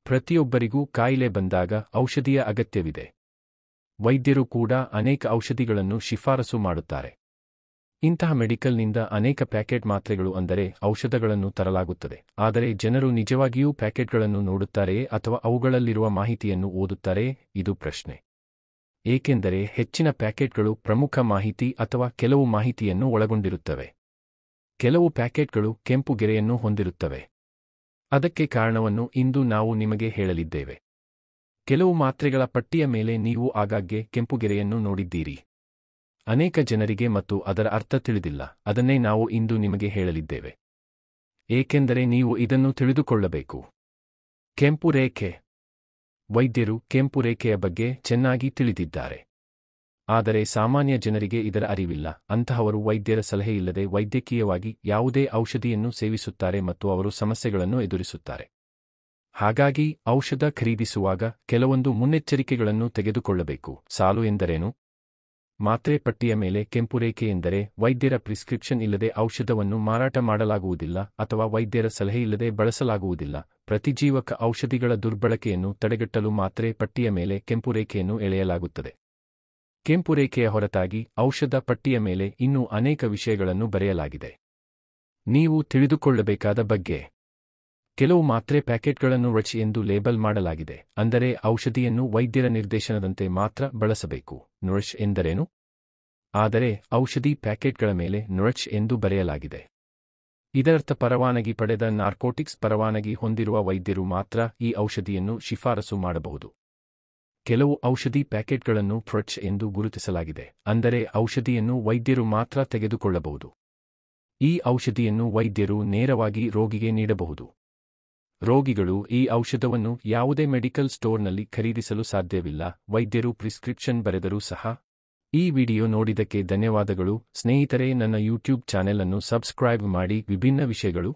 ಪ್ರತಿಯೊಬ್ಬರಿಗೂ ಕಾಯಿಲೆ ಬಂದಾಗ ಔಷಧಿಯ ಅಗತ್ಯವಿದೆ. ವೈದ್ಯರು ಕೂಡ ಅನೇಕ ಔಷಧಿಗಳನ್ನು ಶಿಫಾರಸು ಮಾಡುತ್ತಾರೆ. ಇಂತಹ ಮೆಡಿಕಲ್ನಿಂದ ಅನೇಕ ಪ್ಯಾಕೆಟ್ ಮಾತ್ರೆಗಳು ಅಂದರೆ ಔಷಧಗಳನ್ನು ತರಲಾಗುತ್ತದೆ. ಆದರೆ ಜನರು ನಿಜವಾಗಿಯೂ ಪ್ಯಾಕೆಟ್ಗಳನ್ನು ನೋಡುತ್ತಾರೆಯೇ ಅಥವಾ ಅವುಗಳಲ್ಲಿರುವ ಮಾಹಿತಿಯನ್ನು ಓದುತ್ತಾರೆಯೇ? ಇದು ಪ್ರಶ್ನೆ. ಏಕೆಂದರೆ ಹೆಚ್ಚಿನ ಪ್ಯಾಕೆಟ್ಗಳು ಪ್ರಮುಖ ಮಾಹಿತಿ ಅಥವಾ ಕೆಲವು ಮಾಹಿತಿಯನ್ನು ಒಳಗೊಂಡಿರುತ್ತವೆ. ಕೆಲವು ಪ್ಯಾಕೆಟ್ಗಳು ಕೆಂಪು ಗೆರೆಯನ್ನು ಹೊಂದಿರುತ್ತವೆ. ಅದಕ್ಕೆ ಕಾರಣವನ್ನು ಇಂದು ನಾವು ನಿಮಗೆ ಹೇಳಲಿದ್ದೇವೆ. ಕೆಲವು ಮಾತ್ರೆಗಳ ಪಟ್ಟಿಯ ಮೇಲೆ ನೀವು ಆಗಾಗ್ಗೆ ಕೆಂಪು ಗೆರೆಯನ್ನು ನೋಡಿದ್ದೀರಿ. ಅನೇಕ ಜನರಿಗೆ ಮತ್ತು ಅದರ ಅರ್ಥ ತಿಳಿದಿಲ್ಲ. ಅದನ್ನೇ ನಾವು ಇಂದು ನಿಮಗೆ ಹೇಳಲಿದ್ದೇವೆ. ಏಕೆಂದರೆ ನೀವು ಇದನ್ನು ತಿಳಿದುಕೊಳ್ಳಬೇಕು. ಕೆಂಪು ರೇಖೆ. ವೈದ್ಯರು ಕೆಂಪು ರೇಖೆಯ ಬಗ್ಗೆ ಚೆನ್ನಾಗಿ ತಿಳಿದಿದ್ದಾರೆ. ಆದರೆ ಸಾಮಾನ್ಯ ಜನರಿಗೆ ಇದರ ಅರಿವಿಲ್ಲ. ಅಂತಹವರು ವೈದ್ಯರ ಸಲಹೆಯಿಲ್ಲದೆ ವೈದ್ಯಕೀಯವಾಗಿ ಯಾವುದೇ ಔಷಧಿಯನ್ನು ಸೇವಿಸುತ್ತಾರೆ ಮತ್ತು ಅವರು ಸಮಸ್ಯೆಗಳನ್ನು ಎದುರಿಸುತ್ತಾರೆ. ಹಾಗಾಗಿ ಔಷಧ ಖರೀದಿಸುವಾಗ ಕೆಲವೊಂದು ಮುನ್ನೆಚ್ಚರಿಕೆಗಳನ್ನು ತೆಗೆದುಕೊಳ್ಳಬೇಕು. ಸಾಲು ಎಂದರೇನು? ಮಾತ್ರೆ ಪಟ್ಟಿಯ ಮೇಲೆ ಕೆಂಪು ರೇಖೆ ಎಂದರೆ ವೈದ್ಯರ ಪ್ರಿಸ್ಕ್ರಿಪ್ಷನ್ ಇಲ್ಲದೆ ಔಷಧವನ್ನು ಮಾರಾಟ ಮಾಡಲಾಗುವುದಿಲ್ಲ ಅಥವಾ ವೈದ್ಯರ ಸಲಹೆಯಿಲ್ಲದೆ ಬಳಸಲಾಗುವುದಿಲ್ಲ. ಪ್ರತಿಜೀವಕ ಔಷಧಿಗಳ ದುರ್ಬಳಕೆಯನ್ನು ತಡೆಗಟ್ಟಲು ಮಾತ್ರೆ ಪಟ್ಟಿಯ ಮೇಲೆ ಕೆಂಪು ರೇಖೆಯನ್ನು ಎಳೆಯಲಾಗುತ್ತದೆ. ಕೆಂಪು ರೇಖೆಯ ಹೊರತಾಗಿ ಔಷಧ ಪಟ್ಟಿಯ ಮೇಲೆ ಇನ್ನೂ ಅನೇಕ ವಿಷಯಗಳನ್ನು ಬರೆಯಲಾಗಿದೆ. ನೀವು ತಿಳಿದುಕೊಳ್ಳಬೇಕಾದ ಬಗ್ಗೆ. ಕೆಲವು ಮಾತ್ರೆ ಪ್ಯಾಕೆಟ್ಗಳನ್ನು ರಚ್ ಎಂದು ಲೇಬಲ್ ಮಾಡಲಾಗಿದೆ, ಅಂದರೆ ಔಷಧಿಯನ್ನು ವೈದ್ಯರ ನಿರ್ದೇಶನದಂತೆ ಮಾತ್ರ ಬಳಸಬೇಕು. ನುರಚ್ ಎಂದರೇನು? ಆದರೆ ಔಷಧಿ ಪ್ಯಾಕೆಟ್ಗಳ ಮೇಲೆ ನುರಚ್ ಎಂದು ಬರೆಯಲಾಗಿದೆ. ಇದರರ್ಥ ಪರವಾನಗಿ ಪಡೆದ ನಾರ್ಕೋಟಿಕ್ಸ್ ಪರವಾನಗಿ ಹೊಂದಿರುವ ವೈದ್ಯರು ಮಾತ್ರ ಈ ಔಷಧಿಯನ್ನು ಶಿಫಾರಸು ಮಾಡಬಹುದು. ಕೆಲವು ಔಷಧಿ ಪ್ಯಾಕೆಟ್ಗಳನ್ನು ಫ್ರಚ್ ಎಂದು ಗುರುತಿಸಲಾಗಿದೆ, ಅಂದರೆ ಔಷಧಿಯನ್ನು ವೈದ್ಯರು ಮಾತ್ರ ತೆಗೆದುಕೊಳ್ಳಬಹುದು. ಈ ಔಷಧಿಯನ್ನು ವೈದ್ಯರು ನೇರವಾಗಿ ರೋಗಿಗೆ ನೀಡಬಹುದು. ರೋಗಿಗಳು ಈ ಔಷಧವನ್ನು ಯಾವುದೇ ಮೆಡಿಕಲ್ ಸ್ಟೋರ್ನಲ್ಲಿ ಖರೀದಿಸಲು ಸಾಧ್ಯವಿಲ್ಲ, ವೈದ್ಯರು ಪ್ರಿಸ್ಕ್ರಿಪ್ಷನ್ ಬರೆದರೂ ಸಹ. ಈ ವಿಡಿಯೋ ನೋಡಿದ್ದಕ್ಕೆ ಧನ್ಯವಾದಗಳು ಸ್ನೇಹಿತರೆ. ನನ್ನ ಯೂಟ್ಯೂಬ್ ಚಾನೆಲ್ ಅನ್ನು ಸಬ್ಸ್ಕ್ರೈಬ್ ಮಾಡಿ. ವಿಭಿನ್ನ ವಿಷಯಗಳು